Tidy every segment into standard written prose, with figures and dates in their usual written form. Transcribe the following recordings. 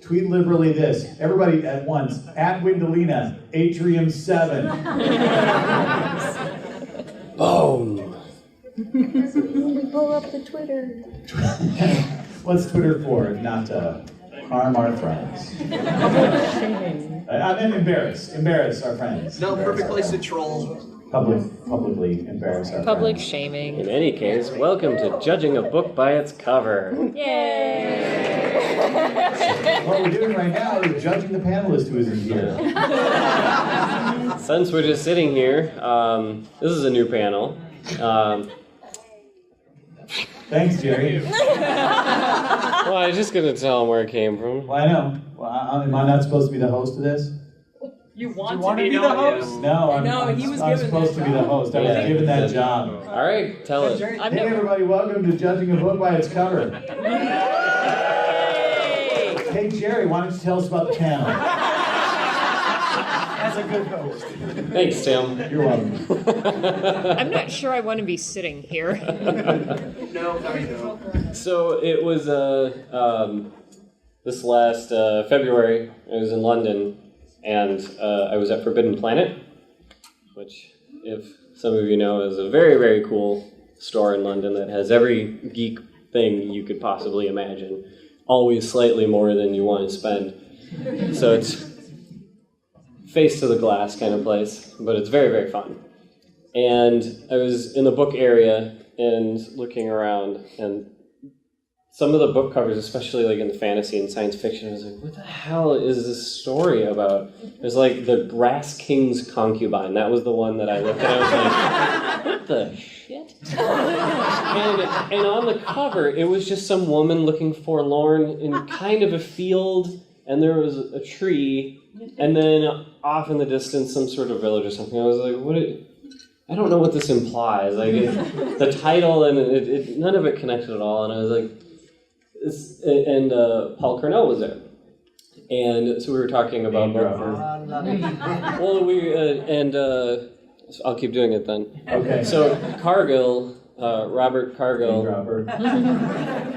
Tweet liberally this. Everybody at once. At Windalina, Atrium 7. Boom. Pull up the Twitter. What's Twitter for? Not to harm our friends. I meant embarrass. Embarrass our friends. No, perfect place to troll. Publicly embarrass our Public friends. shaming. In any case, welcome to judging a book by its cover. Yay! What we're doing right now is judging the panelist who isn't here. Since we're just sitting here, this is a new panel. Thanks, Jerry. Well, I was just going to tell them where it came from. Well, I know. Well, am I not supposed to be the host of this? You want to be the host? No, I'm he was I'm given supposed to that be the job. host. I was Yeah. given that job. All right, tell it. Hey, everybody, welcome to Judging a Book by its Cover. Hey, Jerry, why don't you tell us about the panel? As a good host. Thanks, Tim. You're welcome. I'm not sure I want to be sitting here. No. So it was this last February. I was in London, and I was at Forbidden Planet, which, if some of you know, is a very, very cool store in London that has every geek thing you could possibly imagine, always slightly more than you want to spend. So it's face to the glass kind of place, but it's very, very fun. And I was in the book area and looking around, and some of the book covers, especially like in the fantasy and science fiction, I was like, what the hell is this story about? There's like the Brass King's Concubine. That was the one that I looked at. I was like, what the shit? And on the cover, it was just some woman looking forlorn in kind of a field, and there was a tree, and then off in the distance, some sort of village or something. I was like, I don't know what this implies. Like the title, and none of it connected at all, and I was like, Paul Cornell was there, and so we were talking about book. Well, I'll keep doing it then. Okay. So Cargill, Robert Cargill,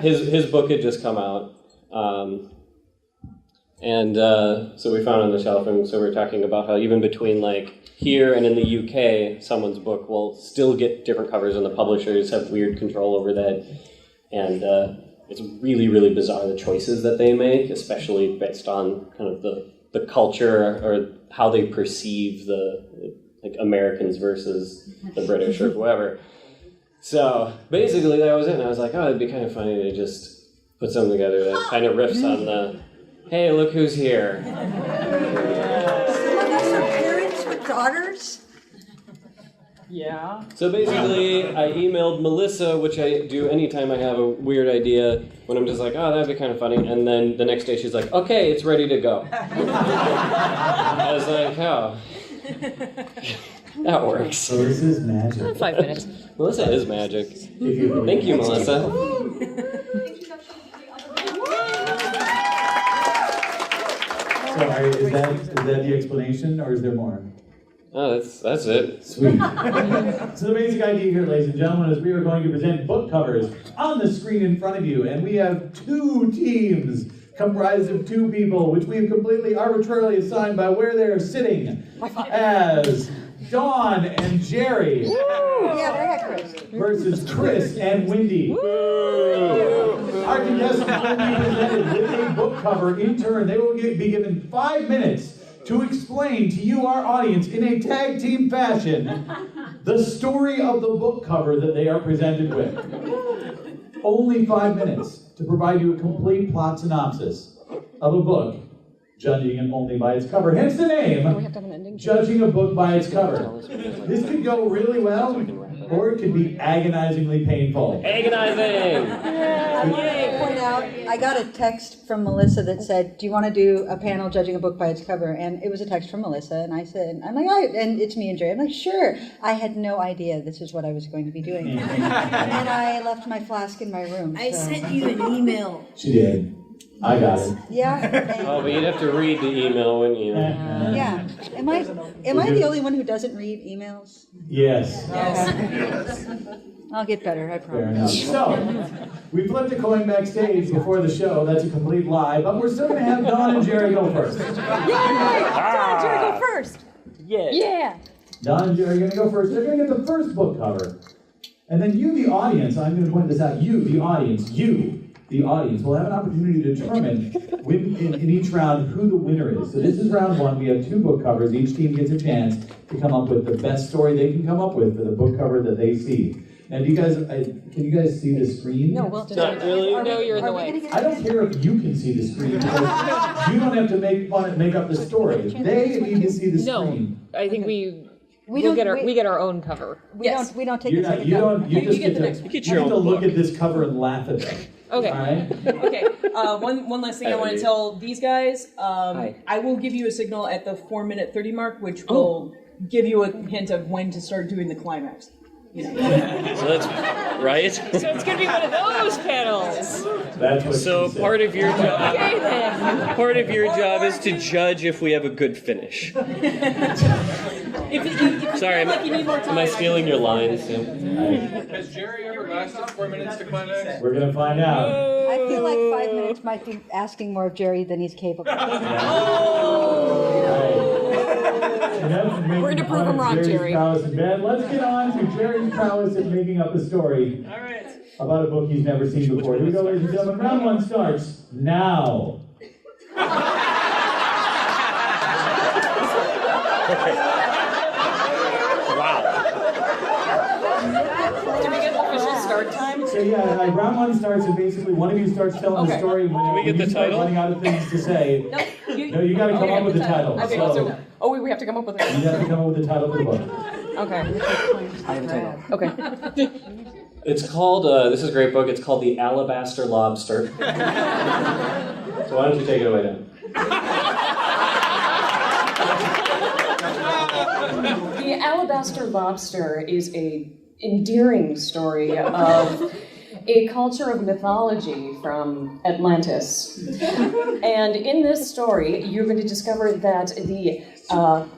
his book had just come out, and so we found it on the shelf, and so we were talking about how even between like here and in the UK, someone's book will still get different covers, and the publishers have weird control over that, and it's really, really bizarre the choices that they make, especially based on kind of the culture or how they perceive the like Americans versus the British or whoever. So basically that was it, and I was like, oh, it'd be kind of funny to just put something together that kind of riffs on the, hey, look who's here. Some of us are parents with daughters. Yeah. So basically, I emailed Melissa, which I do anytime I have a weird idea, when I'm just like, oh, that'd be kind of funny, and then the next day she's like, okay, it's ready to go. I was like, oh, that works. So this is magic. 5 minutes. Melissa is magic. You Thank you, Melissa. So is that the explanation, or is there more? Oh, that's it. Sweet. So the basic idea here, ladies and gentlemen, is we are going to present book covers on the screen in front of you, and we have 2 teams comprised of 2 people, which we have completely arbitrarily assigned by where they are sitting, as Dawn and Jerry versus Chrys and Wendy. Our contestants will be presented with a book cover in turn. They will be given 5 minutes to explain to you, our audience, in a tag team fashion, the story of the book cover that they are presented with. Only 5 minutes to provide you a complete plot synopsis of a book, judging it only by its cover. Hence the name, Judging a Book by Its Cover. This could go really well, or it could be agonizingly painful. Agonizing! I want to point out, I got a text from Melissa that said, do you want to do a panel judging a book by its cover? And it was a text from Melissa, and I said, and it's me and Jerry. I'm like, sure. I had no idea this is what I was going to be doing. And then I left my flask in my room. I sent you an email. She did. I got it. Yeah. Oh, but you'd have to read the email, wouldn't you? Yeah. Am I the only one who doesn't read emails? Yes. Yes. I'll get better, I Fair enough. promise. So, we flipped a coin backstage before the show. That's a complete lie, but we're still going to have Don and Jerry go first. Yay! Don, Jerry, go first. Yeah. Don and Jerry are going to go first. They're going to get the first book cover. And then you, the audience, I'm going to point this out, you, the audience, will have an opportunity to determine in each round who the winner is. So this is round one. We have 2 book covers. Each team gets a chance to come up with the best story they can come up with for the book cover that they see. Now, do you guys, can you guys see the screen? No, we'll just... Not really. No, you're in the way. I don't care if you can see the screen, because you don't have to make up the story. They need to see the screen. No, I think we don't get our own cover. We don't take You're the not, second you cover. don't, you just get to, You get you your get to own look book. at this cover and laugh at them. Okay. All right? Okay, one last thing I want to tell these guys. I will give you a signal at the 4-minute 30 mark, which will give you a hint of when to start doing the climax. You know. So that's right. So it's gonna be one of those panels. That's what So she said. part of your job, Okay then. part of your job is to judge if we have a good finish. If you Sorry, feel like you need more time, Am I stealing your lines? Yeah. Has Jerry ever lasted 4 minutes to climax? We're gonna find out. I feel like 5 minutes might be asking more of Jerry than he's capable of. We're going to prove him wrong, Jerry. Let's get on to Jerry's prowess at making up a story about a book he's never seen before. Here we go, ladies and gentlemen. Round 1 starts now. do we get official start time? So yeah, round 1 starts, and basically one of you starts telling the Okay. story. When we get you the start title? running out of things to say, No, you got to come up with the title. Okay, So so we have to come up with you it. have to come up with the title of the book. Okay. Okay. It's called, this is a great book, it's called The Alabaster Lobster. So why don't you take it away, Dan? The Alabaster Lobster is a endearing story of a culture of mythology from Atlantis. And in this story, you're going to discover that the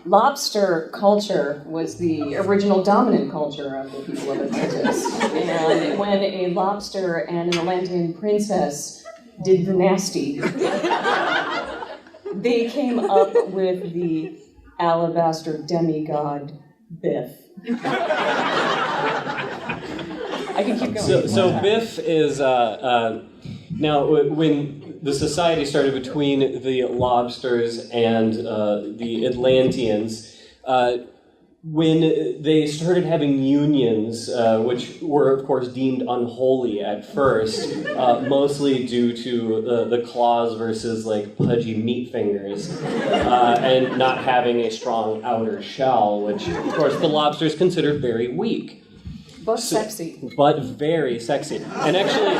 lobster culture was the original dominant culture of the people of Atlantis. And when a lobster and an Atlantean princess did the nasty, they came up with the alabaster demigod Biff. I can keep going. So Biff is, now when the society started between the lobsters and the Atlanteans, when they started having unions, which were of course deemed unholy at first, mostly due to the claws versus like pudgy meat fingers, and not having a strong outer shell, which of course the lobsters considered very weak. But sexy. But very sexy. And actually,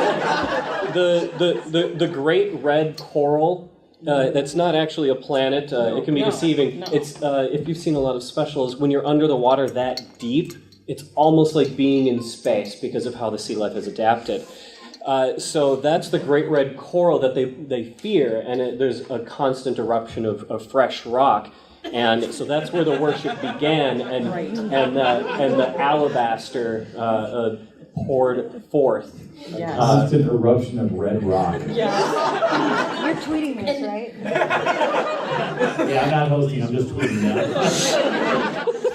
the great red coral, that's not actually a planet. It can be deceiving. No. It's if you've seen a lot of specials, when you're under the water that deep, it's almost like being in space because of how the sea life has adapted. So that's the great red coral that they fear, and there's a constant eruption of fresh rock. And so that's where the worship began, and the alabaster poured forth. Yes. Constant eruption of red rock. Yeah. You're tweeting this, right? Yeah, I'm not hosting, I'm just tweeting that.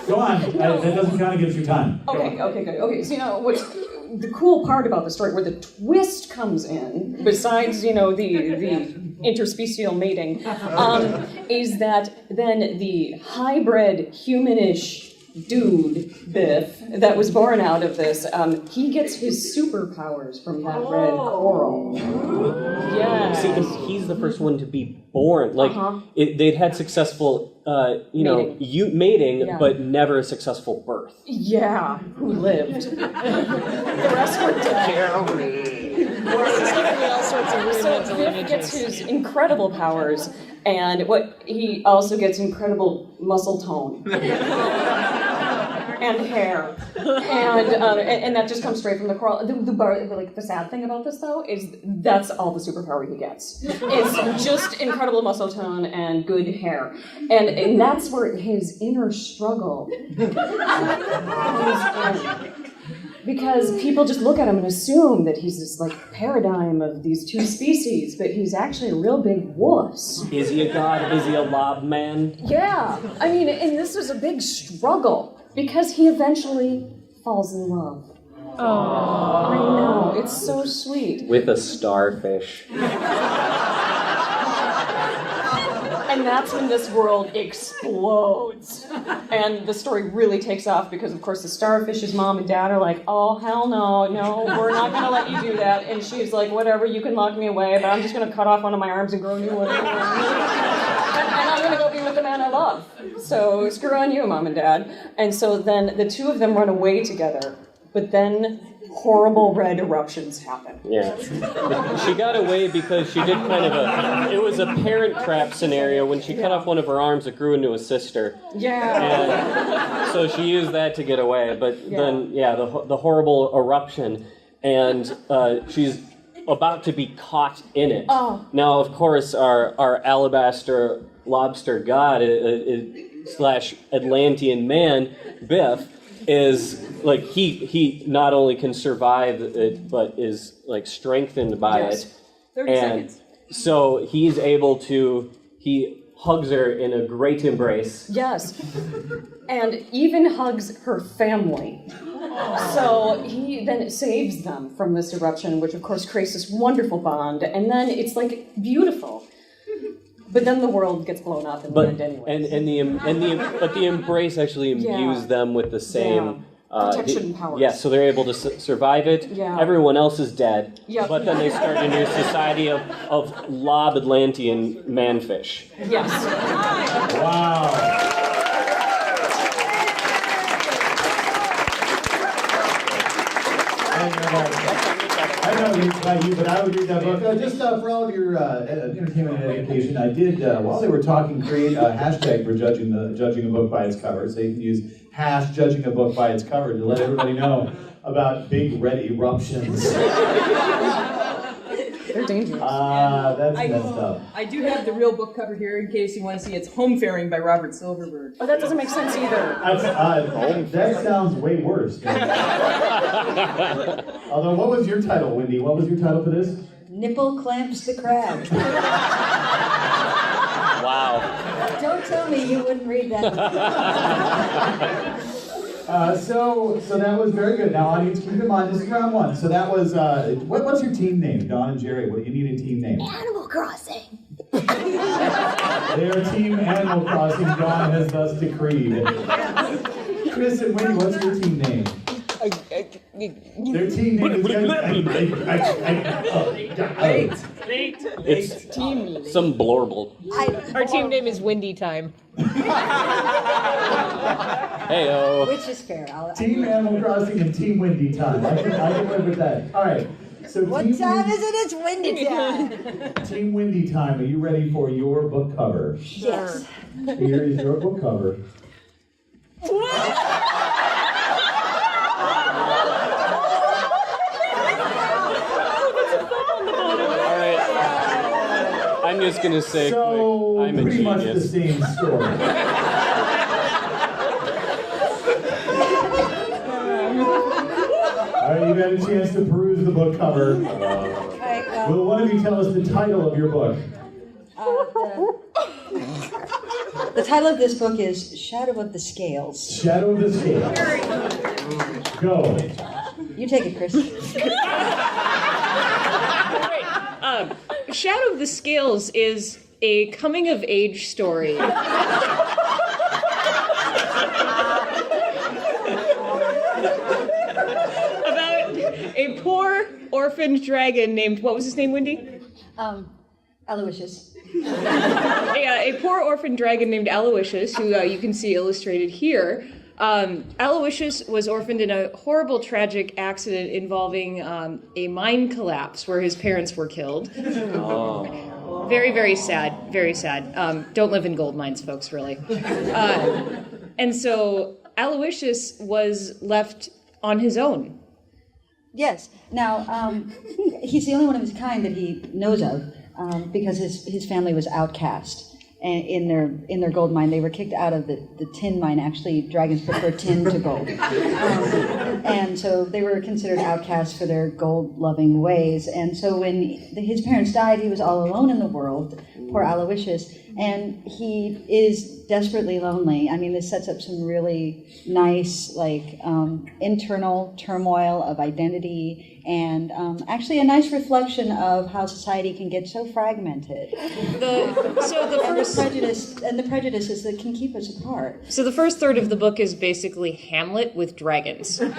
Go on, that doesn't count against your time. Okay, good. Okay, so what's the cool part about the story, where the twist comes in, besides, the interspecial mating, is that then the hybrid humanish dude, Biff, that was born out of this, he gets his superpowers from that red coral. Yes. See, and he's the first one to be born. Like, they'd had successful, mating, Yeah. but never a successful birth. Yeah, who lived. The rest were dead. All sorts of So Biff gets his incredible powers, and he also gets incredible muscle tone. And hair, and that just comes straight from the coral. The sad thing about this, though, is that's all the superpower he gets. It's just incredible muscle tone and good hair, and that's where his inner struggle comes in. because people just look at him and assume that he's this like paradigm of these two species, but he's actually a real big wuss. Is he a god? Is he a lob man? Yeah, I mean, and this was a big struggle because he eventually falls in love. Oh, I know, it's so sweet. With a starfish. And that's when this world explodes. And the story really takes off because, of course, the starfish's mom and dad are like, oh, hell no, we're not going to let you do that. And she's like, whatever, you can lock me away, but I'm just going to cut off one of my arms and grow a new one. And I'm going to go be with the man I love. So screw on you, mom and dad. And so then the two of them run away together. But then horrible red eruptions happen. Yeah. She got away because she did kind of it was a parent trap scenario. When she cut off one of her arms, it grew into a sister. Yeah. And so she used that to get away. But then, the horrible eruption, and she's about to be caught in it. Oh. Now, of course, our alabaster lobster god slash Atlantean man, Biff, is like he not only can survive it, but is like strengthened by it. 30 seconds. So he hugs her in a great embrace. Yes. And even hugs her family. So he then saves them from this eruption, which of course creates this wonderful bond, and then it's like beautiful. But then the world gets blown up in the end anyway. But the embrace actually imbues them with the same protection powers. Yeah, so they're able to survive it. Yeah. Everyone else is dead. Yep. But then they start a new society of lob Atlantean manfish. Yes. Wow. I know it's by you, but I would read that book. Just for all of your entertainment and education, I did, while they were talking, create a hashtag for judging a book by its cover. So you can use #judging a book by its cover to let everybody know about big red eruptions. They're dangerous. That's messed up. I do have the real book cover here in case you want to see. It's Home Faring by Robert Silverberg. Oh, that doesn't make sense either. That sounds way worse. Although, what was your title, Wendy? What was your title for this? Nipple clamps the crab. Wow. Don't tell me you wouldn't read that. So that was very good. Now, audience, keep in mind, this is round one. So that was, what's your team name, Dawn and Jerry? What do you need a team name? Animal Crossing. They are Team Animal Crossing. Dawn has thus decreed. Chris and Wendy, what's your team name? Their team name is... It's some blorble. Our team name is Windy Time. Hey-o. Which is fair. Team Animal Crossing and Team Windy Time. I can live with that. All right. So what time is it? It's windy time. Team Windy Time, are you ready for your book cover? Yes. Here is your book cover. I'm just going to say quick, I'm a pretty genius. much the same story. All right, you've had a chance to peruse the book cover. Will one of you tell us the title of your book? The title of this book is Shadow of the Scales. Shadow of the Scales. Go. You take it, Chris. Shadow of the Scales is a coming-of-age story. About a poor orphaned dragon named, what was his name, Wendy? Aloysius. Yeah, a poor orphaned dragon named Aloysius, who you can see illustrated here. Aloysius was orphaned in a horrible, tragic accident involving a mine collapse where his parents were killed. Oh. Very, very sad. Very sad. Don't live in gold mines, folks, really. And so Aloysius was left on his own. Yes. Now, he's the only one of his kind that he knows of because his family was outcast. in their gold mine. They were kicked out of the tin mine. Actually, dragons prefer tin to gold. And so they were considered outcasts for their gold-loving ways. And so when his parents died, he was all alone in the world, poor Aloysius, and he is desperately lonely. I mean, this sets up some really nice, internal turmoil of identity, and actually a nice reflection of how society can get so fragmented. The prejudices that can keep us apart. So the first third of the book is basically Hamlet with dragons. But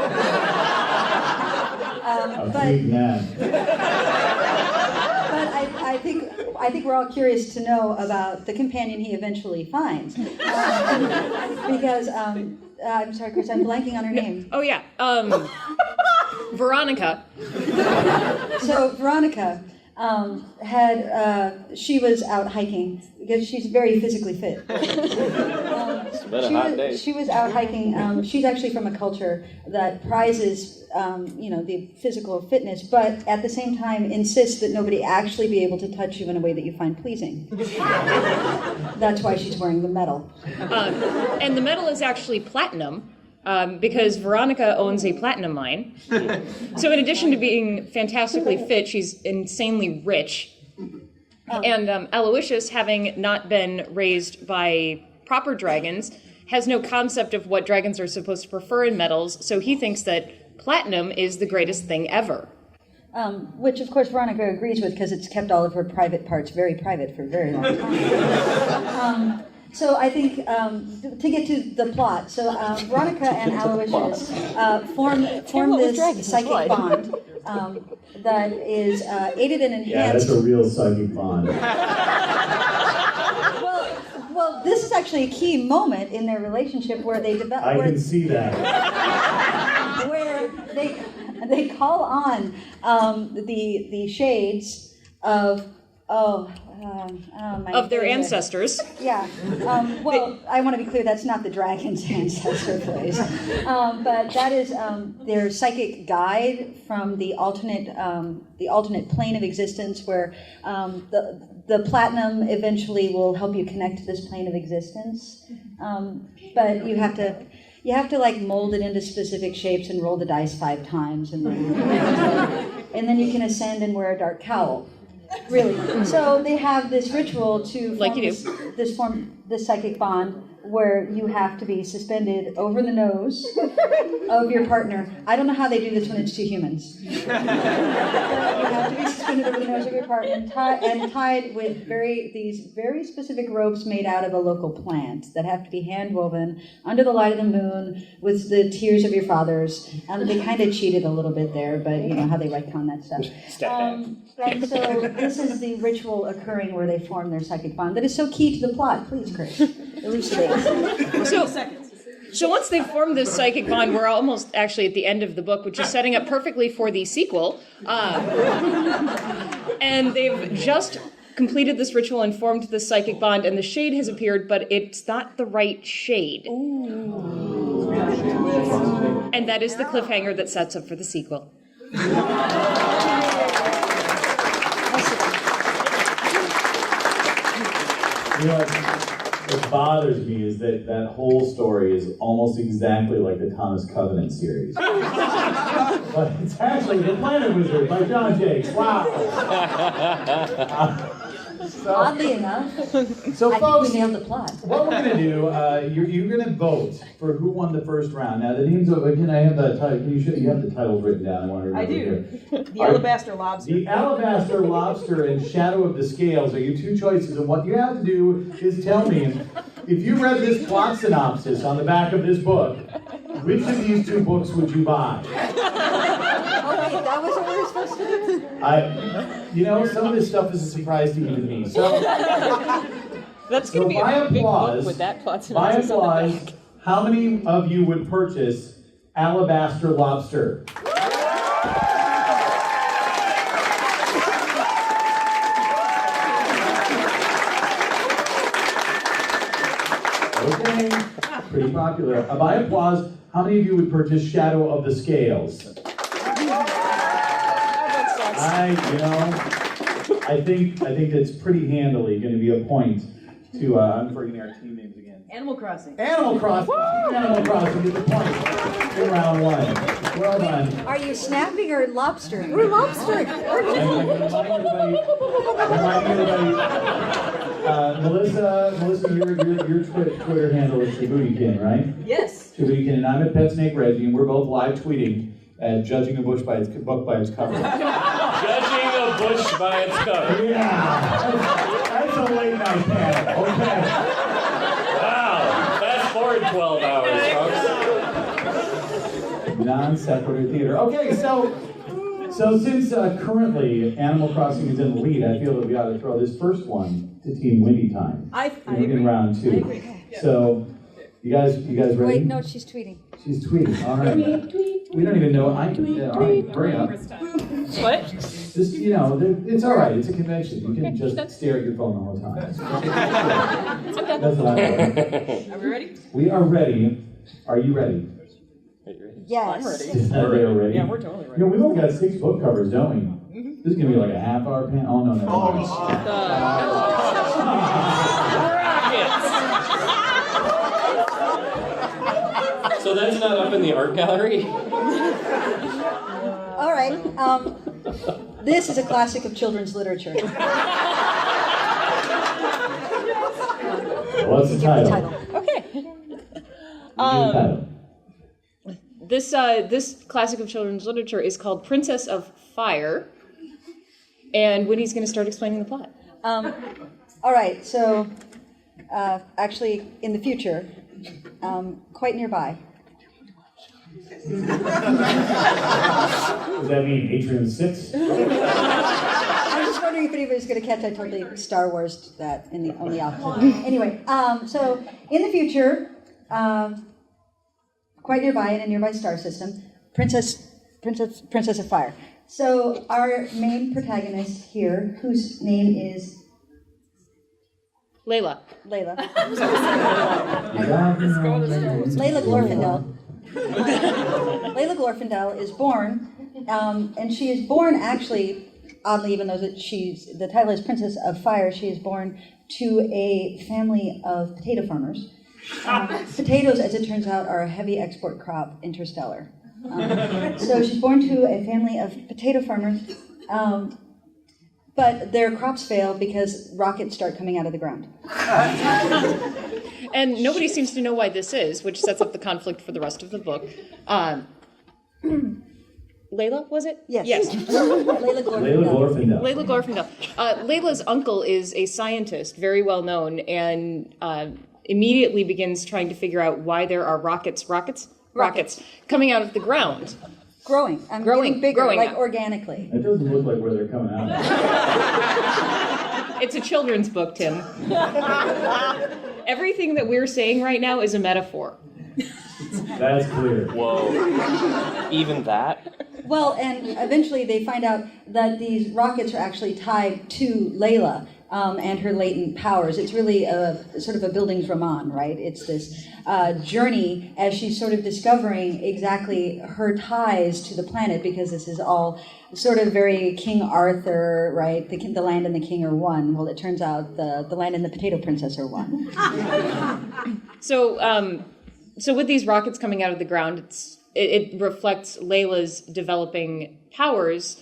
I think we're all curious to know about the companion he eventually finds, because I'm sorry, Chrys, I'm blanking on her name. Oh yeah, Veronica. So Veronica she was out hiking because she's very physically fit. She was out hiking. She's actually from a culture that prizes, the physical fitness, but at the same time insists that nobody actually be able to touch you in a way that you find pleasing. That's why she's wearing the medal. And the medal is actually platinum. Because Veronica owns a platinum mine. So in addition to being fantastically fit, she's insanely rich. And Aloysius, having not been raised by proper dragons, has no concept of what dragons are supposed to prefer in metals, so he thinks that platinum is the greatest thing ever. Which, of course, Veronica agrees with because it's kept all of her private parts very private for a very long time. So I think, to get to the plot, so Veronica and Aloysius form this psychic bond that is aided and enhanced. Yeah, that's a real psychic bond. Well, this is actually a key moment in their relationship where they develop. I can see that. Where they call on the shades of their ancestors. Yeah. I want to be clear, that's not the dragon's ancestor place. But that is their psychic guide from the alternate plane of existence where the platinum eventually will help you connect to this plane of existence. But you have to mold it into specific shapes and roll the dice 5 times, and then you can ascend and wear a dark cowl. Really. So they have this ritual to form this psychic bond where you have to be suspended over the nose of your partner. I don't know how they do this when it's 2 humans. You have to be suspended over the nose of your partner and tied with these very specific ropes made out of a local plant that have to be hand-woven under the light of the moon with the tears of your fathers. They kind of cheated a little bit there, but you know how they retcon that stuff. And so this is the ritual occurring where they form their psychic bond that is so key to the plot. Please, Chrys, elucidate. So once they've formed this psychic bond, we're almost actually at the end of the book, which is setting up perfectly for the sequel. And they've just completed this ritual and formed this psychic bond, and the shade has appeared, but it's not the right shade. Ooh. And that is the cliffhanger that sets up for the sequel. You know, what bothers me is that whole story is almost exactly like the Thomas Covenant series. But it's actually The Planet Wizard by John Jakes. Wow. Oddly enough, so I folks, think we nailed the plot. What we're going to do, you're going to vote for who won the first round. Now, the names of, again, I have the title. You have the titles written down. I want to remember here. The Alabaster Lobster. The Alabaster Lobster and Shadow of the Scales are your 2 choices. And what you have to do is tell me, if you read this plot synopsis on the back of this book, which of these 2 books would you buy? Okay, that was what we were supposed to do? Some of this stuff is a surprise to even me. So, that's going to be a big book with that plot synopsis on the back. How many of you would purchase Alabaster Lobster? Okay, pretty popular. By applause, how many of you would purchase Shadow of the Scales? I think that's pretty handily going to be a point to I'm forgetting our team names again. Animal Crossing. Animal Crossing. Animal Crossing get the point in round one. Well done. Are you snapping or lobstering? We're lobstering. Melissa, your Twitter handle is Shabootykin, right? Yes. Shabootykin, and I'm at Pet Snake Reggie, and we're both live tweeting at judging a book by its cover. Judging a bush by its cover. Yeah, that's a late night panel. Okay. Wow. Fast forward 12 hours, folks. Non sequitur theater. Okay, so since currently Animal Crossing is in the lead, I feel that we ought to throw this first one to Team Windy Time. I agree. In round two. I agree. So, you guys ready? Wait, no, she's tweeting. She's tweeting. All right. We don't even know. All right, hurry up. What? Just, it's all right. It's a convention. You can just stare at your phone the whole time. That's what I want. Are we ready? We are ready. Are you ready? Yes. I'm ready. They are ready. Yeah, we're totally ready. We've only got 6 book covers, don't we? This is going to be like a half-hour panel. Oh, no, never mind. So that's not up in the art gallery? All right. This is a classic of children's literature. What's the title? Okay. This classic of children's literature is called Princess of Fire, and Winnie's going to start explaining the plot. All right. So, actually, in the future, quite nearby. Does that mean Atrium 6? I'm just wondering if anybody's going to catch I totally Star Wars that on the opposite. Anyway, so in the future, quite nearby in a nearby star system, Princess of Fire. So our main protagonist here, whose name is Layla. Layla Glorfindel. Layla Glorfindel is born, and she is born actually, oddly, even though the title is Princess of Fire, she is born to a family of potato farmers. Potatoes, as it turns out, are a heavy export crop interstellar. So she's born to a family of potato farmers, but their crops fail because rockets start coming out of the ground. And nobody seems to know why this is, which sets up the conflict for the rest of the book. Layla, was it? Yes. Layla Glorfindel. Layla Glorfindel. Layla's uncle is a scientist, very well known, and immediately begins trying to figure out why there are rockets coming out of the ground. Growing, getting bigger, like organically. It doesn't look like where they're coming out. It's a children's book, Tim. Everything that we're saying right now is a metaphor. That's clear. Whoa. Even that? Well, and eventually they find out that these rockets are actually tied to Layla and her latent powers. It's really sort of a Bildungsroman, right? It's this journey as she's sort of discovering exactly her ties to the planet, because this is all sort of very King Arthur, right? The land and the king are one. Well, it turns out the land and the potato princess are one. So with these rockets coming out of the ground, it reflects Layla's developing powers.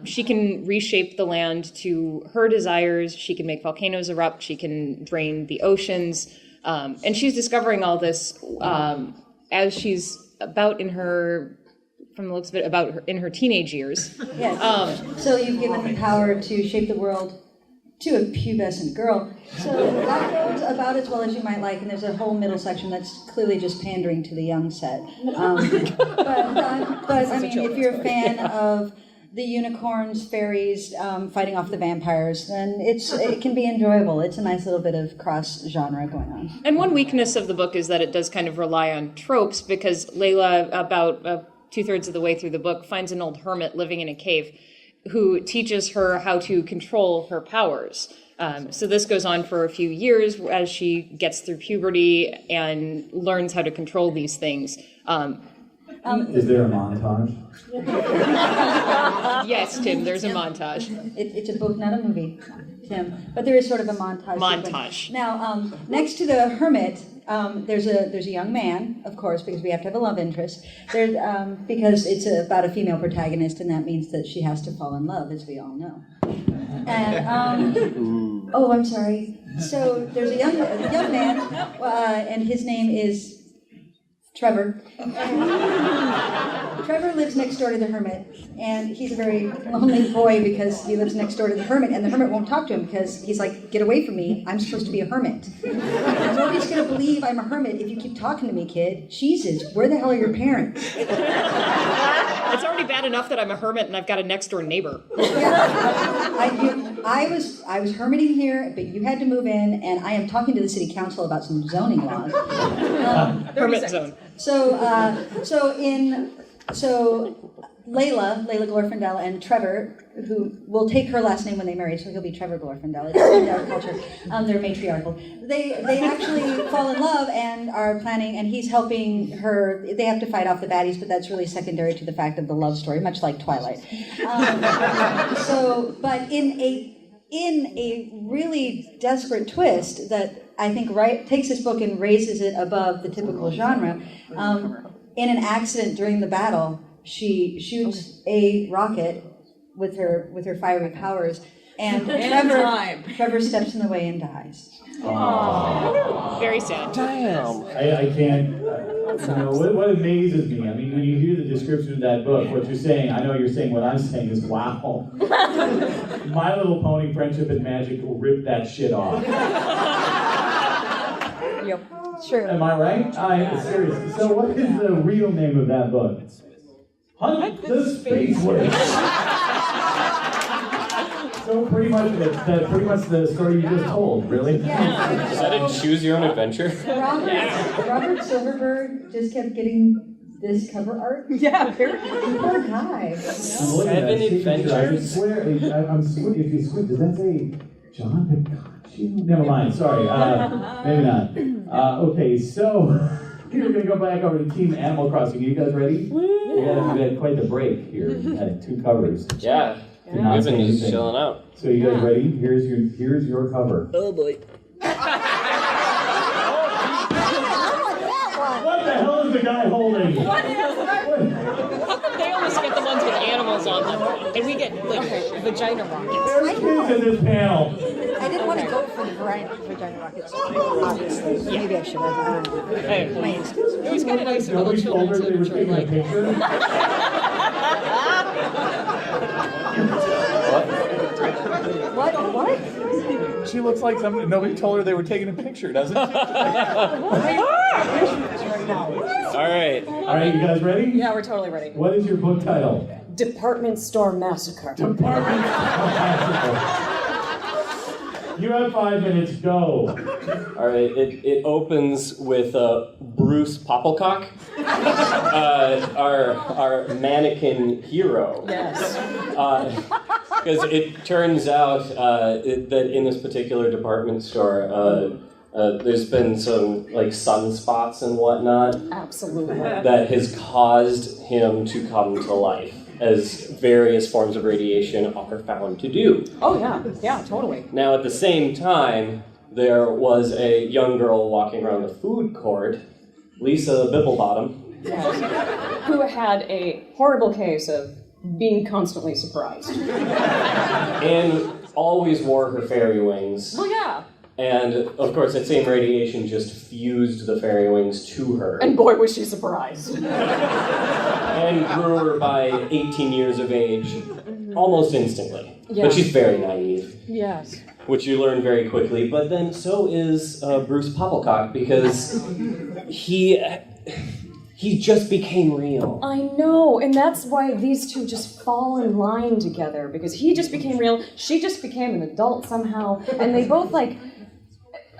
She can reshape the land to her desires. She can make volcanoes erupt. She can drain the oceans. And she's discovering all this as she's in her teenage years. Yes. So you've given the power to shape the world to a pubescent girl. So that goes about as well as you might like, and there's a whole middle section that's clearly just pandering to the young set. But I mean, if you're a fan of the unicorns, fairies, fighting off the vampires, then it can be enjoyable. It's a nice little bit of cross-genre going on. And one weakness of the book is that it does kind of rely on tropes, because Layla, about 2/3 of the way through the book, finds an old hermit living in a cave who teaches her how to control her powers. So this goes on for a few years as she gets through puberty and learns how to control these things. Is there a montage? Yes, Tim, there's a montage. It's a book, not a movie, Tim. But there is sort of a montage. Montage. Now, next to the hermit, there's a young man, of course, because we have to have a love interest. There's because it's about a female protagonist, and that means that she has to fall in love, as we all know. And oh, I'm sorry. So there's a young man, and his name is Trevor. Trevor lives next door to the hermit, and he's a very lonely boy because he lives next door to the hermit, and the hermit won't talk to him because he's like, get away from me, I'm supposed to be a hermit. Nobody's going to believe I'm a hermit if you keep talking to me, kid. Jesus, where the hell are your parents? It's already bad enough that I'm a hermit and I've got a next door neighbor. I was hermiting here, but you had to move in, and I am talking to the city council about some zoning laws. Hermit zone. So Layla Glorfindel and Trevor, who will take her last name when they marry, so he'll be Trevor Glorfindel. It's in our culture. They're matriarchal. They actually fall in love and are planning, and he's helping her. They have to fight off the baddies, but that's really secondary to the fact of the love story, much like Twilight. But in a really desperate twist that I think takes this book and raises it above the typical genre, in an accident during the battle, she shoots a rocket with her fiery powers, and Trevor steps in the way and dies. Aww. Very sad. Damn. I can't. What amazes me, I mean, when you hear the description of that book, what you're saying, I know you're saying what I'm saying is, wow. My Little Pony, Friendship and Magic will rip that shit off. Yep, sure. Am I right? Seriously. So what is the real name of that book? Hunt the Space Witch. So pretty much the story you just told, really? Yeah. Is that a choose your own adventure? Robert Silverberg just kept getting this cover art. Yeah, very poor guy. Seven Adventures? I swear, if you squint, does that say John Picacho? Never mind, sorry. Maybe not. Okay, so we're going to go back over to Team Animal Crossing. Are you guys ready? We had quite the break here. We had 2 covers. Yeah. We've been just chilling out. So you guys ready? Here's your cover. Oh boy. What the hell is the guy holding? They always get the ones with animals on them, and we get like vagina rockets. There's kids in this panel. I didn't want to go for the vagina rockets, obviously. Yeah. Maybe I should have. My excuse. It was kind of nice of little children's literature, like. What? She looks like somebody. Nobody told her they were taking a picture, doesn't she? All right. All right, you guys ready? Yeah, we're totally ready. What is your book title? Department Store Massacre. Department Store Massacre. You have 5 minutes. Go. All right. It opens with Bruce Popplecock, our mannequin hero. Yes. Because it turns out that in this particular department store, there's been some like sunspots and whatnot. Absolutely. That has caused him to come to life, as various forms of radiation are found to do. Oh yeah, totally. Now at the same time, there was a young girl walking around the food court, Lisa Bibblebottom, who had a horrible case of being constantly surprised. and always wore her fairy wings. Well, yeah. And of course, that same radiation just fused the fairy wings to her. And boy, was she surprised. And grew her by 18 years of age almost instantly. Yeah. But she's very naive. Yes. Which you learn very quickly. But then so is Bruce Popplecock, because he just became real. I know, and that's why these two just fall in line together, because he just became real, she just became an adult somehow, and they both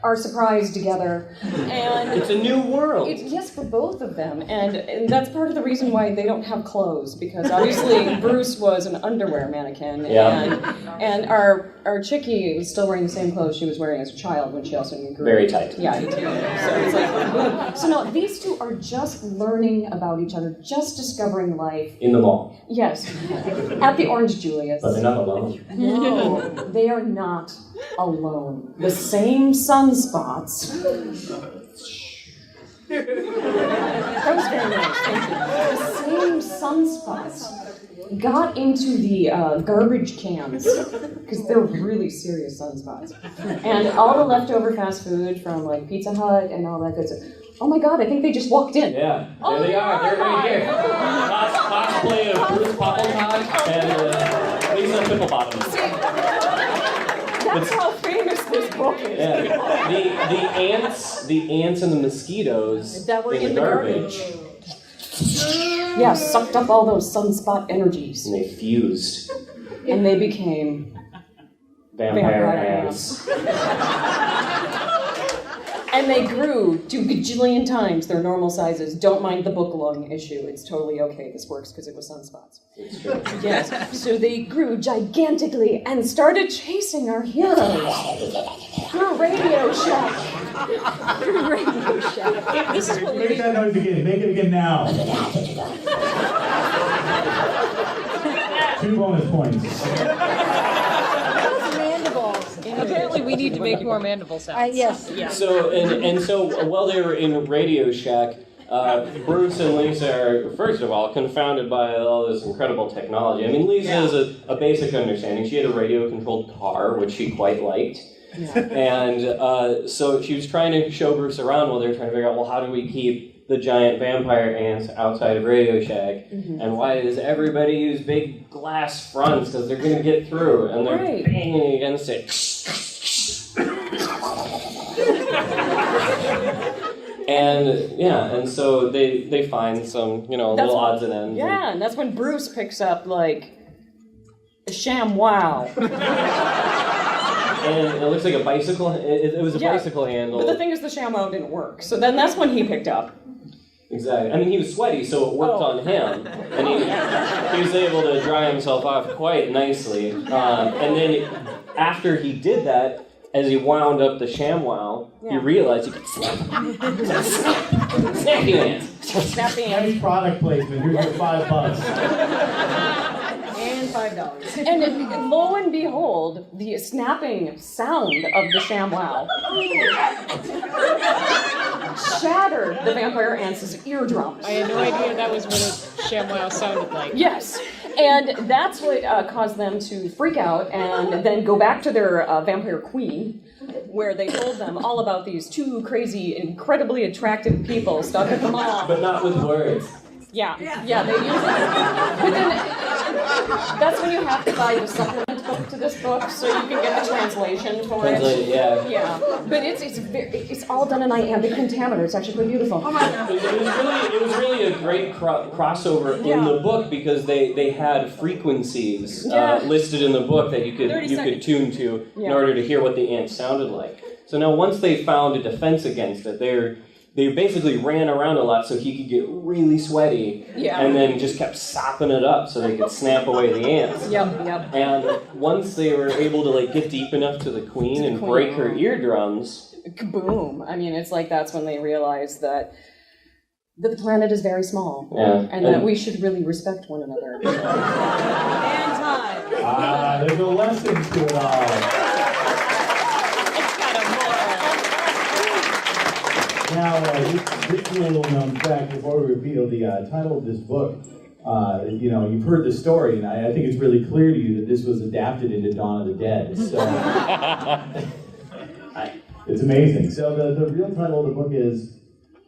are surprised together, and it's a new world. Yes, for both of them, and that's part of the reason why they don't have clothes, because obviously Bruce was an underwear mannequin, and our chickie was still wearing the same clothes she was wearing as a child when she also grew. Very tight. Yeah, so it's like boom. So no, these two are just learning about each other, just discovering life In the mall. Yes, at the Orange Julius. But they're not alone. No, they are not alone. The same sunspots. That was very nice, thank you. The same sunspots got into the garbage cans, because they're really serious sunspots. And all the leftover fast food from like Pizza Hut and all that good stuff. Oh my god, I think they just walked in. Yeah, there they are. They're right here. Cosplay of Bruce Buckholtz and Lisa Pimplebottom. That's how famous this book is. Yeah. The ants and the mosquitoes that were in the garbage. Yeah, sucked up all those sunspot energies. And they fused. And they became Vampire ants. And they grew to gajillion times their normal sizes. Don't mind the book lung issue. It's totally okay. This works because it was sunspots. It's true. Yes. So they grew gigantically and started chasing our heroes through Radio Shack. Through Radio Shack. This is what Make that noise again. Make it again now. 2 bonus points. Apparently, we need to make more mandible sounds. Yes. Yeah. So while they were in Radio Shack, Bruce and Lisa are, first of all, confounded by all this incredible technology. I mean, Lisa has a basic understanding. She had a radio-controlled car, which she quite liked. Yeah. And so she was trying to show Bruce around while they were trying to figure out, well, how do we keep the giant vampire ants outside of Radio Shack? Mm-hmm. And why does everybody use big glass fronts? Because they're going to get through, and they're banging against it. And so they find some, little odds and ends. Yeah, and that's when Bruce picks up, like, a ShamWow. And it looks like a bicycle. It was a bicycle handle. But the thing is, the ShamWow didn't work. So then that's when he picked up. Exactly. I mean, he was sweaty, so it worked on him. And he was able to dry himself off quite nicely. And then after he did that, as he wound up the ShamWow, he realized he could snap. Snappy ants. Snappy ants. Nice product placement. Here's your $5. And $5. And lo and behold, the snapping sound of the ShamWow shattered the vampire ants' eardrums. I had no idea that was what a ShamWow sounded like. Yes. And that's what caused them to freak out and then go back to their vampire queen, where they told them all about these two crazy, incredibly attractive people stuck at the mall. But not with words. Yeah, they use it. But then that's when you have to buy the supplement book to this book, so you can get the translation for it. Yeah. But it's all done in iambic pentameter. It's actually quite beautiful. Oh my God. It was really a great crossover in the book, because they had frequencies listed in the book that you could tune to in order to hear what the ants sounded like. So now once they found a defense against it, they basically ran around a lot so he could get really sweaty, and then just kept sopping it up so they could snap away the ants. Yep. And once they were able to get deep enough to the queen and break her eardrums, kaboom! I mean, it's like that's when they realized that the planet is very small, and that we should really respect one another. And time. There's no lessons to it all. Now, this little known fact before we reveal the title of this book. You've heard the story, and I think it's really clear to you that this was adapted into Dawn of the Dead. So it's amazing. So the real title of the book is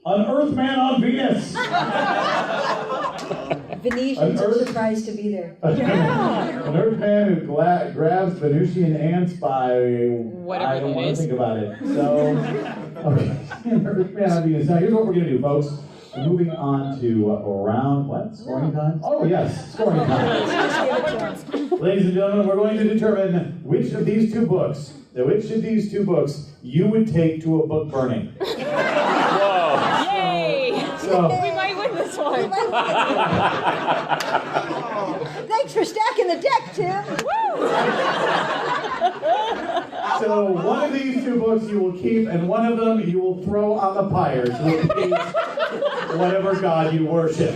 An Earthman on Venus. Venetians are surprised to be there. An Earthman who grabs Venusian ants by whatever I don't want to is. think about it. So, okay. An Earthman on Venus. Now, here's what we're going to do, folks. We're moving on to round, what? Scoring time? Oh, yes, scoring time. Ladies and gentlemen, we're going to determine which of these two books Now, which of these two books you would take to a book burning? Yay! So, We might win this one. Thanks for stacking the deck, Tim. so one of these two books you will keep, and one of them you will throw on the pyre to appease whatever god you worship.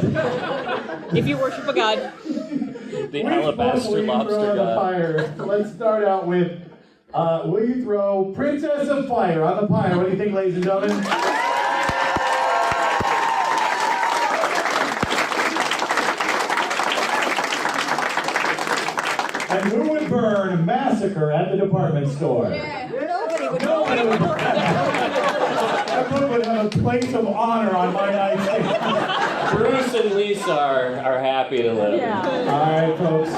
If you worship a god. The alabaster lobster god. Fire? Let's start out with, will you throw Princess of Fire on the pyre? What do you think, ladies and gentlemen? And who would burn Massacre at the Department Store? Nobody would No one would burn that book would have a place of honor on my nightstand. Bruce and Lisa are happy to live. All right, folks.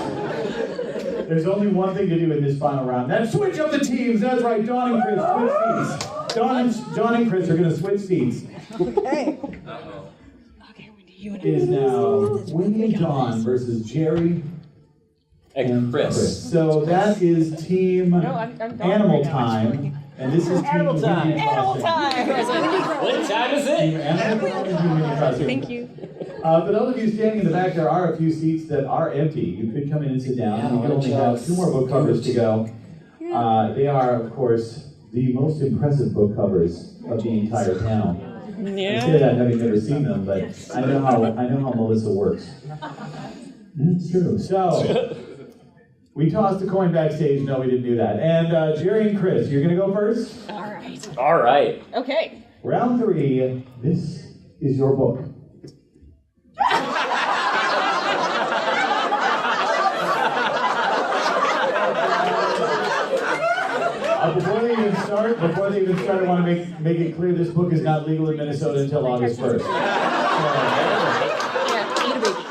There's only one thing to do in this final round. That's switch up the teams. That's right. Dawn and Chris, switch seats. Dawn and Chris are going to switch seats. Okay. It is now Winnie and Dawn versus Jerry And Chris. So that is team I'm Animal Time. And this is Animal team Time. Winnie Animal Crossing. time! What time is Team it? Animal Time and team Winnie Crossing. Thank you. For those of you standing in the back, there are a few seats that are empty. You could come in and sit down. You can only have 2 more book covers to go. They are, of course, the most impressive book covers of the entire panel. I say that having never seen them, but I know how Melissa works. That's true. So we tossed a coin backstage. No, we didn't do that. And Jerry and Chris, you're going to go first? All right. Okay. Round 3. This is your book. Before they even start, I want to make it clear this book is not legal in Minnesota until August 1st.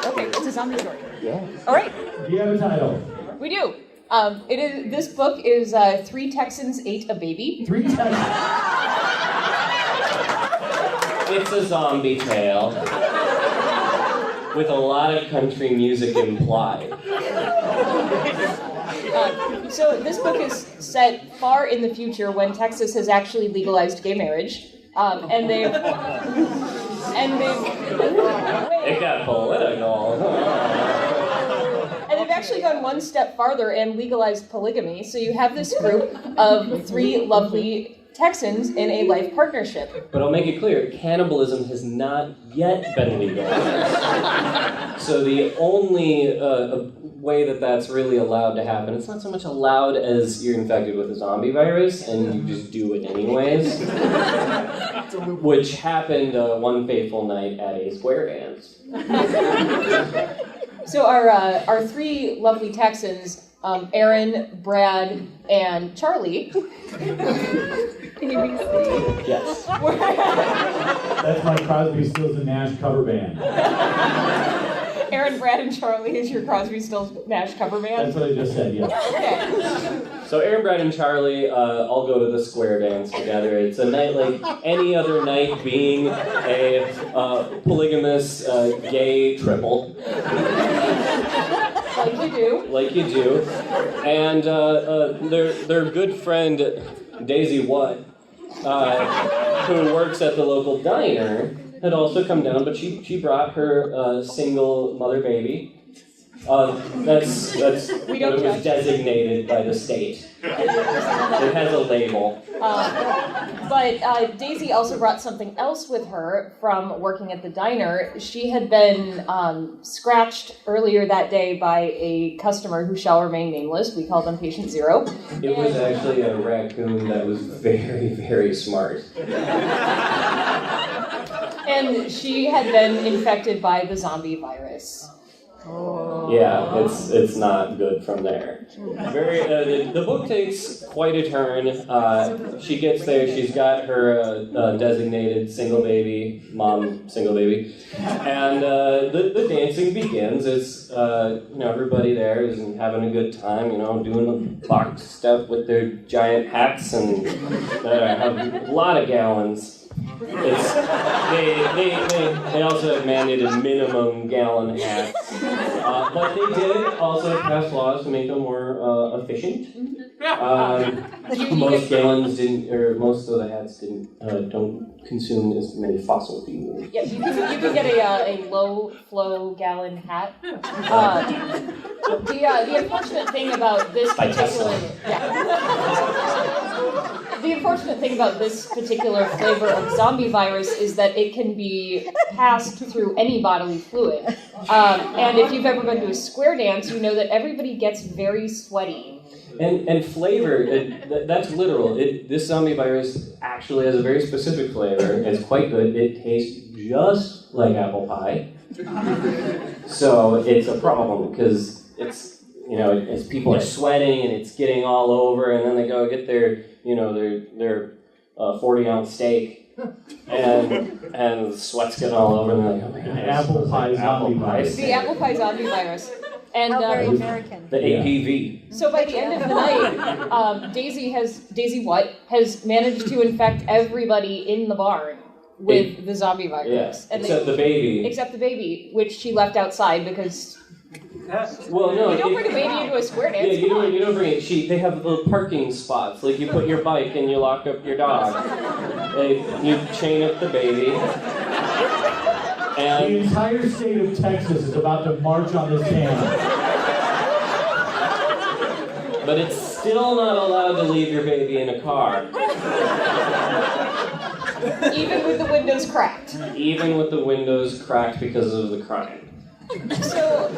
Okay, it's a zombie story. Yeah. All right. Do you have a title? We do. This book is 3 Texans Ate a Baby. 3 Texans. It's a zombie tale with a lot of country music implied. So this book is set far in the future when Texas has actually legalized gay marriage, and they've It got political. And they've actually gone one step farther and legalized polygamy. So you have this group of 3 lovely Texans in a life partnership. But I'll make it clear, cannibalism has not yet been legalized. So the only way that that's really allowed to happen, it's not so much allowed as you're infected with a zombie virus and you just do it anyways, which happened one fateful night at a square dance. So our 3 lovely Texans, Aaron, Brad, and Charlie. Yes. That's my Crosby, Stills, and Nash cover band. Aaron, Brad, and Charlie is your Crosby, Stills, Nash cover band? That's what I just said, yeah. Okay. So Aaron, Brad, and Charlie all go to the square dance together. It's a night like any other night, being a polygamous gay triple. Like you do. And their good friend Daisy Watt, who works at the local diner, had also come down, but she brought her single mother baby. That's We don't what was judge. designated by the state. It has a label. But Daisy also brought something else with her from working at the diner. She had been scratched earlier that day by a customer who shall remain nameless. We call them Patient Zero. It was actually a raccoon that was very, very smart. And she had been infected by the zombie virus. Yeah, it's not good from there. Very, the book takes quite a turn. She gets there. She's got her designated single baby, mom single baby, and the dancing begins. It's everybody there is having a good time. Doing the box stuff with their giant hats and have a lot of gallons. They also have mandated minimum gallon hats, but they did also pass laws to make them more efficient. Most gallons didn't, or most of the hats don't consume as many fossil fuels. Yeah, you can get a low flow gallon hat. The unfortunate thing about this particular the unfortunate thing about this particular flavor of zombie virus is that it can be passed through any bodily fluid. And if you've ever been to a square dance, you know that everybody gets very sweaty. And flavor, that's literal. This zombie virus actually has a very specific flavor. It's quite good. It tastes just like apple pie. So it's a problem because it's, as people are sweating and it's getting all over, and then they go get their 40-ounce steak, and the sweat's getting all over, and they're like, oh my God, Apple pie zombie virus. The apple pie zombie virus. And How very American. The APV. so by the end of the night, Daisy has managed to infect everybody in the barn with the zombie virus. Yes, And except the baby. Except the baby, which she left outside because Well, no, you don't bring a baby into a square dance. Yeah, you don't bring it. They have little parking spots. Like you put your bike and you lock up your dog. You chain up the baby. And the entire state of Texas is about to march on this town. But it's still not allowed to leave your baby in a car. Even with the windows cracked. Even with the windows cracked because of the crime. So,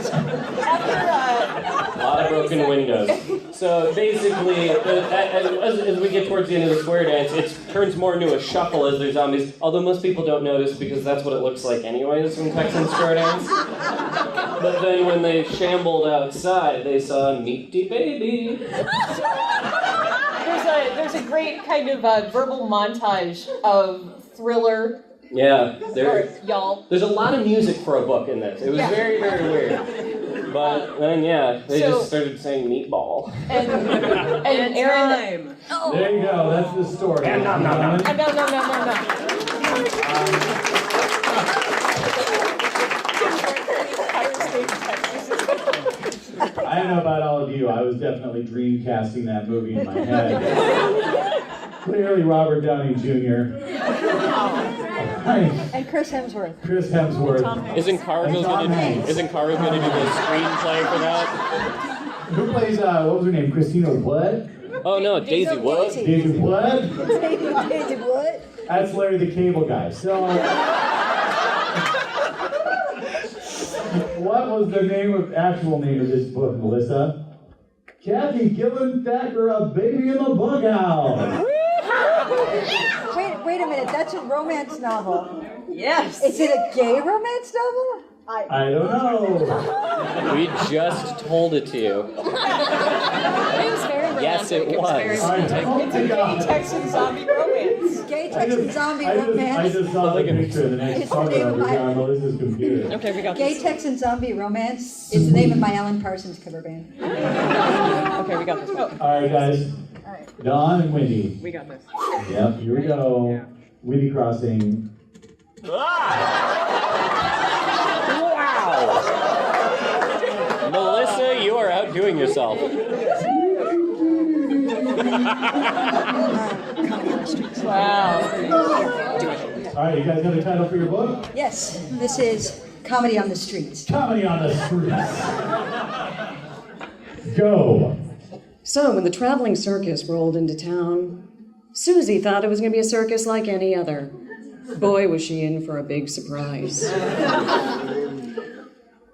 after a lot of broken windows. So basically, as we get towards the end of the square dance, it turns more into a shuffle as there's zombies. Although most people don't notice because that's what it looks like anyways when Texans square dance. But then when they shambled outside, they saw a meaty baby. There's a great kind of verbal montage of Thriller. Yeah, y'all. There's a lot of music for a book in this. It was very, very weird. But then, they just started saying meatball. And Aaron. Oh. There you go. That's the story. No. I don't know about all of you. I was definitely dreamcasting that movie in my head. Clearly, Robert Downey Jr. And Chris Hemsworth. Isn't Caro going to do the screenplay for that? Who plays, what was her name? Christina what? Oh no, Daisy what? Daisy what? Daisy what? That's Larry the Cable Guy. So, what was the actual name of this book, Melissa? Kathy Gillen Thacker, A Baby in the Bughouse. Wait a minute, that's a romance novel. Yes. Is it a gay romance novel? I don't know. We just told it to you. It was very romantic. Yes, it was. It's a gay Texan zombie romance. Gay Texan zombie romance. I just saw the picture of the next cover over here on Melissa's computer. Okay, we got Gay this. Texan zombie romance is the name of my Alan Parsons cover band. Okay, we got this. All right, guys. Dawn and Wendy. We got this. Yep, here we go. Yeah. Wendy crossing. Wow! Melissa, you are outdoing yourself. Wow. All right, you guys got a title for your book? Yes, this is Comedy on the Streets. Comedy on the Streets. Go. So, when the traveling circus rolled into town, Susie thought it was going to be a circus like any other. Boy, was she in for a big surprise.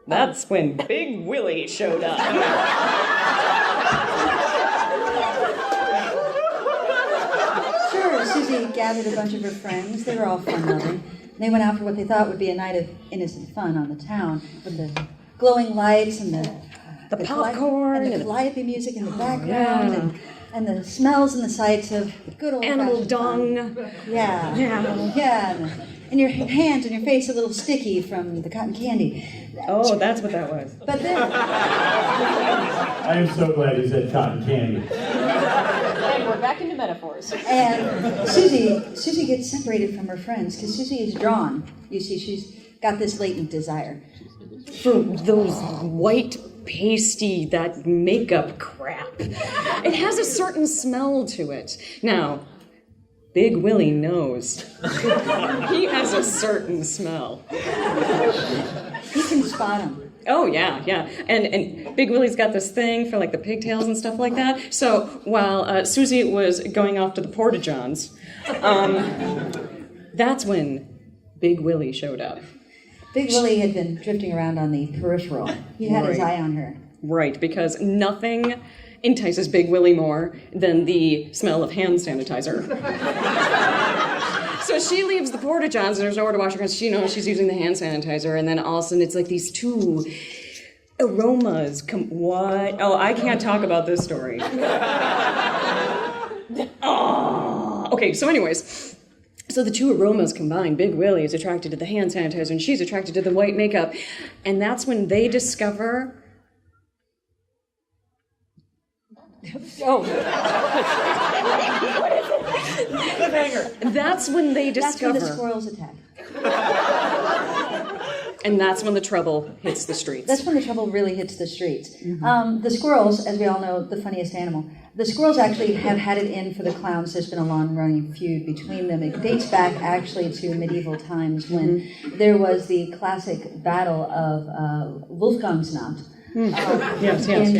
That's when Big Willie showed up. Sure, Susie gathered a bunch of her friends. They were all fun-loving. They went out for what they thought would be a night of innocent fun on the town, with the glowing lights and the popcorn and the calliope music in the background, and the smells and the sights of good old animal dung. Yeah. And your hands and your face a little sticky from the cotton candy. Oh, that's what that was. But then I am so glad you said cotton candy. And we're back into metaphors. And Susie gets separated from her friends because Susie is drawn. You see, she's got this latent desire. For those white pasty, that makeup crap. It has a certain smell to it. Now, Big Willie knows. He has a certain smell. You can spot him. Oh, yeah. And Big Willie's got this thing for, like, the pigtails and stuff like that. So while Susie was going off to the Porta-Johns, that's when Big Willie showed up. Big Willie had been drifting around on the peripheral. He had his eye on her. Right, because nothing entices Big Willie more than the smell of hand sanitizer. So she leaves the Porta-Johns and there's nowhere to wash her hands. She knows she's using the hand sanitizer, and then all of a sudden it's like these two aromas come. What? Oh, I can't talk about this story. Oh. Okay, so anyways. So the two aromas combine. Big Willie is attracted to the hand sanitizer and she's attracted to the white makeup. And that's when they discover... Oh. That's when they discover... That's when the squirrels attack. And that's when the trouble hits the streets. That's when the trouble really hits the streets. The squirrels, as we all know, the funniest animal. The squirrels actually have had it in for the clowns. There's been a long-running feud between them. It dates back actually to medieval times when there was the classic battle of Wolfgangsnacht. In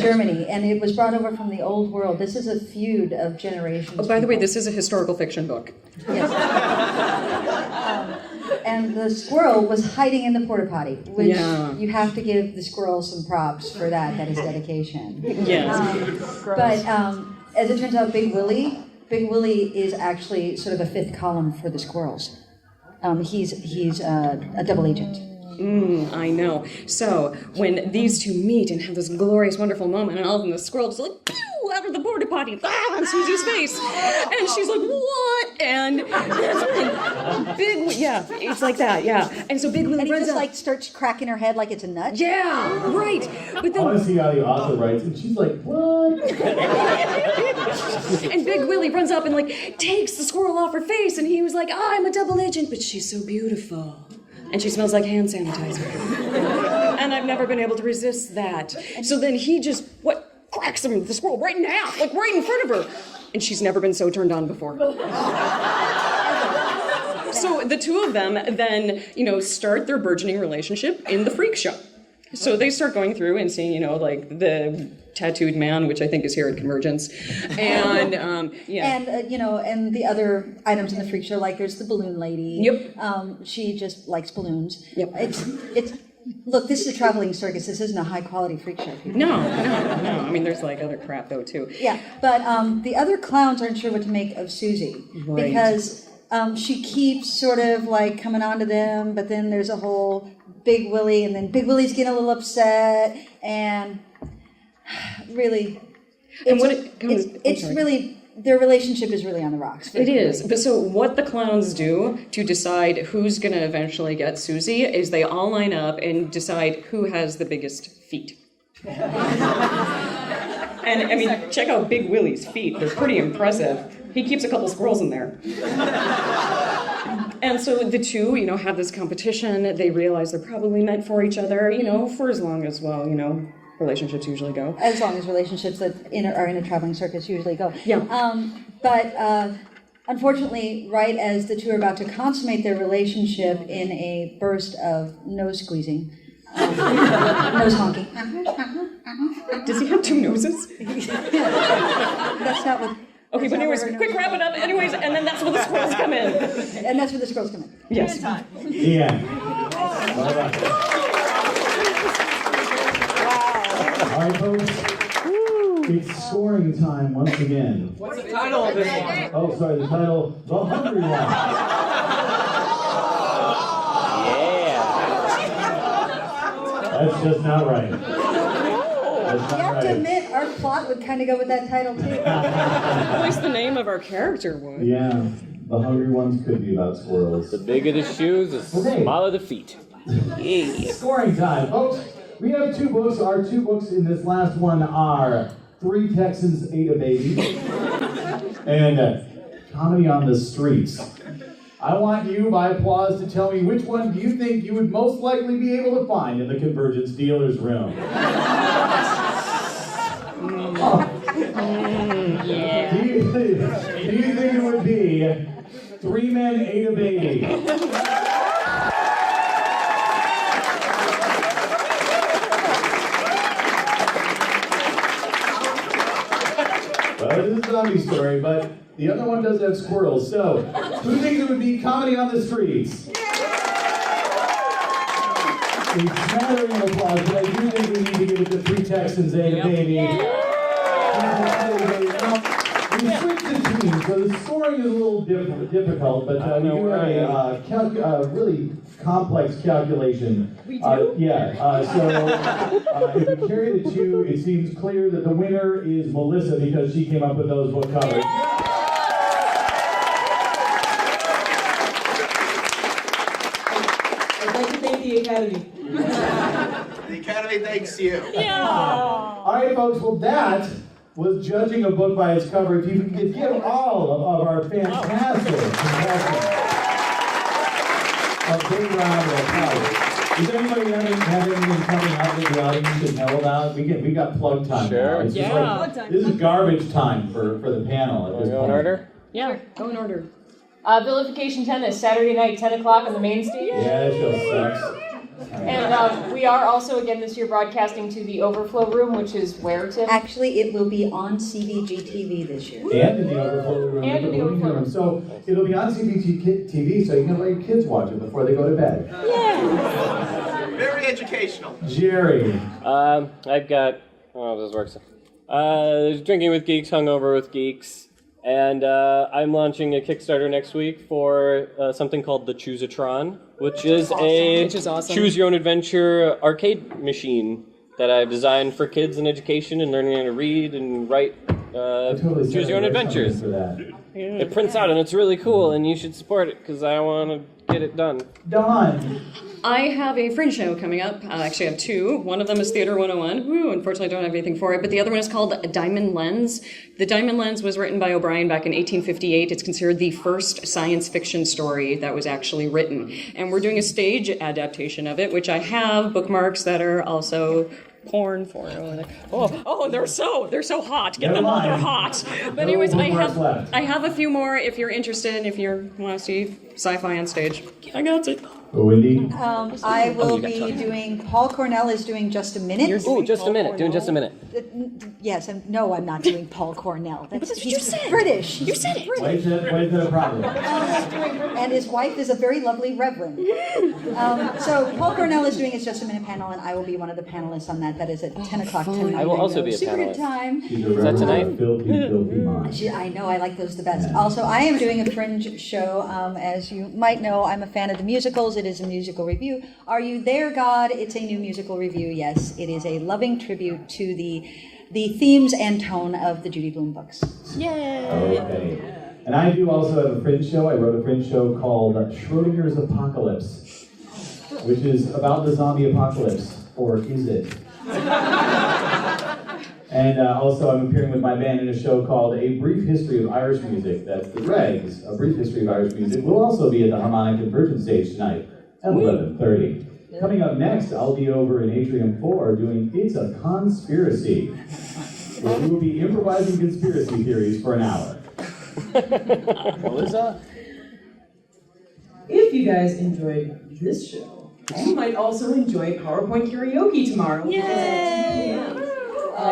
Germany, and it was brought over from the old world. This is a feud of generations. Oh, by the way, this is a historical fiction book. Yes. And the squirrel was hiding in the porta potty, which you have to give the squirrel some props for that. That is dedication. Yes. But as it turns out, Big Willie is actually sort of a fifth column for the squirrels. He's a double agent. I know. So when these two meet and have this glorious, wonderful moment, and all of a sudden the squirrel just like pew out of the porta potty on Susie's face, and she's like, "What?" And it's like that, And so Big Willie and he runs just out. like starts cracking her head like it's a nut. Yeah, right. But I then want to see how the author writes, and she's like, "What?" And Big Willie runs up and like takes the squirrel off her face, and he was like, "I'm a double agent, but she's so beautiful." And she smells like hand sanitizer. And I've never been able to resist that. So then he just, cracks him, the squirrel, right in half, like right in front of her. And she's never been so turned on before. So the two of them then, start their burgeoning relationship in the freak show. So they start going through and seeing, like the tattooed man, which I think is here at CONvergence, and and the other items in the freak show, like there's the balloon lady. Yep. She just likes balloons. Yep. It's look, this is a traveling circus. This isn't a high quality freak show. No. I mean, there's like other crap though too. Yeah, but the other clowns aren't sure what to make of Susie because she keeps sort of like coming on to them, but then there's a whole Big Willie, and then Big Willie's getting a little upset, and really, their relationship is really on the rocks. It is. But so what the clowns do to decide who's going to eventually get Susie is they all line up and decide who has the biggest feet. And I mean, check out Big Willie's feet. They're pretty impressive. He keeps a couple squirrels in there. And so the two, have this competition. They realize they're probably meant for each other, for as long as, relationships usually go. As long as relationships that are in a traveling circus usually go. Yeah. But unfortunately, right as the two are about to consummate their relationship in a burst of nose squeezing, nose honking. Does he have two noses? That's not what... Okay, but anyways, quick wrap it up. Anyways, and then that's when the squirrels come in. And that's where the squirrels come in. Yes. Yeah. All right, folks. It's scoring time once again. What's the title of this one? Oh, sorry, the title, The Hungry One. That's just not right. You have to admit, our plot would kind of go with that title, too. At least the name of our character would. Yeah, The Hungry Ones could be about squirrels. The bigger the shoes, the smaller the feet. Yeah. Scoring time, folks. We have two books. Our two books in this last one are 3 Texans Ate a Baby and Comedy on the Streets. I want you, by applause, to tell me which one do you think you would most likely be able to find in the CONvergence dealer's room? Yeah. Do you think it would be 3 Men Ate a Baby? Well, this is a zombie story, but the other one does have squirrels. So, who thinks it would be Comedy on the Streets? A smattering of applause, but I do think we need to give it to 3 Texans Ate a Baby. Now, we switched the teams, so the scoring is a little difficult, but we do have a really complex calculation. We do? So if we carry the 2, it seems clear that the winner is Melissa because she came up with those book covers. I'd like to thank the Academy. The Academy thanks you. All right, folks, well, that was judging a book by its cover. If you could give all of our fantastic contestants a big round of applause. Does anybody have anything coming up that the audience should know about? We got plug time now. It's just like, this is garbage time for the panel at this point. Go in order? Yeah, go in order. Vilification 10 is Saturday night, 10 o'clock on the main stage. Yeah, that show sucks. And we are also, again, this year broadcasting to the Overflow Room, which is where, Tim? Actually, it will be on CBG TV this year. And in the Overflow Room. And in the Overflow Room. So it'll be on CBG TV, so you can let your kids watch it before they go to bed. Yeah. Very educational. Jerry. I've got, this works. Drinking with Geeks, Hungover with Geeks. And I'm launching a Kickstarter next week for something called the Choose-a-tron, which is awesome. choose your own adventure arcade machine that I've designed for kids in education and learning how to read and write choose your own adventures. It prints out and it's really cool, and you should support it because I want to get it done. Done. I have a fringe show coming up. I actually have 2. One of them is Theater 101. Woo, unfortunately, I don't have anything for it. But the other one is called Diamond Lens. The Diamond Lens was written by O'Brien back in 1858. It's considered the first science fiction story that was actually written. And we're doing a stage adaptation of it, which I have bookmarks that are also porn for. Oh, they're so hot. Get them on, they're hot. But anyways, I have a few more if you're interested, if you want to see sci-fi on stage. I got it. Wendy? I will be doing, Paul Cornell is doing Just a Minute. Doing Just a Minute. Yes, no, I'm not doing Paul Cornell. That's what you said. British. You said it. Why is that a problem? And his wife is a very lovely reverend. So Paul Cornell is doing his Just a Minute panel, and I will be one of the panelists on that. That is at 10 o'clock tonight. I will also be a Secret panelist. time. Is that tonight? Filthy mind. I know, I like those the best. Also, I am doing a fringe show. As you might know, I'm a fan of the musicals. It is a musical review. Are You There, God? It's a new musical review, yes. It is a loving tribute to the themes and tone of the Judy Blume books. Yay! Okay. And I do also have a fringe show. I wrote a fringe show called Schrodinger's Apocalypse, which is about the zombie apocalypse, or is it? And also I'm appearing with my band in a show called A Brief History of Irish Music. That's the Regs, A Brief History of Irish Music. We'll also be at the Harmonic CONvergence stage tonight at 11:30. Coming up next, I'll be over in Atrium 4 doing It's a Conspiracy, where we will be improvising conspiracy theories for an hour. Melissa? If you guys enjoyed this show, you might also enjoy PowerPoint karaoke tomorrow. Yay!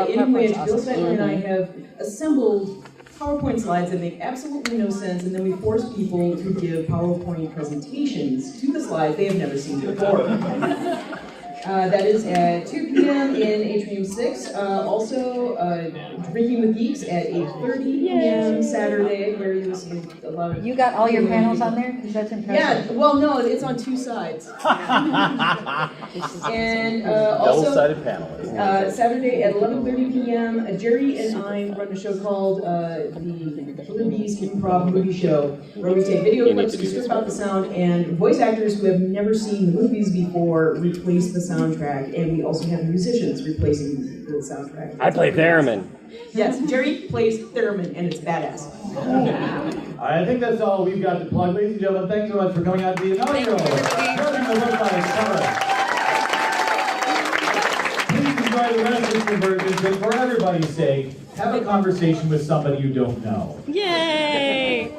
In which Bill Stettler and I have assembled PowerPoint slides that make absolutely no sense, and then we force people to give PowerPoint presentations to the slides they have never seen before. That is at 2 p.m. in Atrium 6. Also, Drinking with Geeks at 8:30 p.m. Saturday, where you see a lot of... You got all your panels on there? Because that's impressive. Yeah, well, no, it's on 2 sides. And also, double-sided panel. Saturday at 11:30 p.m., Jerry and I run a show called the Killer Bees Improv Movie Show, where we take video clips, we strip out the sound, and voice actors who have never seen the movies before replace the soundtrack, and we also have musicians replacing the soundtrack. I play theremin. Yes, Jerry plays theremin, and it's badass. I think that's all we've got to plug. Ladies and gentlemen, thanks so much for coming out to the inaugural Judging the Book by its cover. Please enjoy the rest of CONvergence, and for everybody's sake, have a conversation with somebody you don't know. Yay!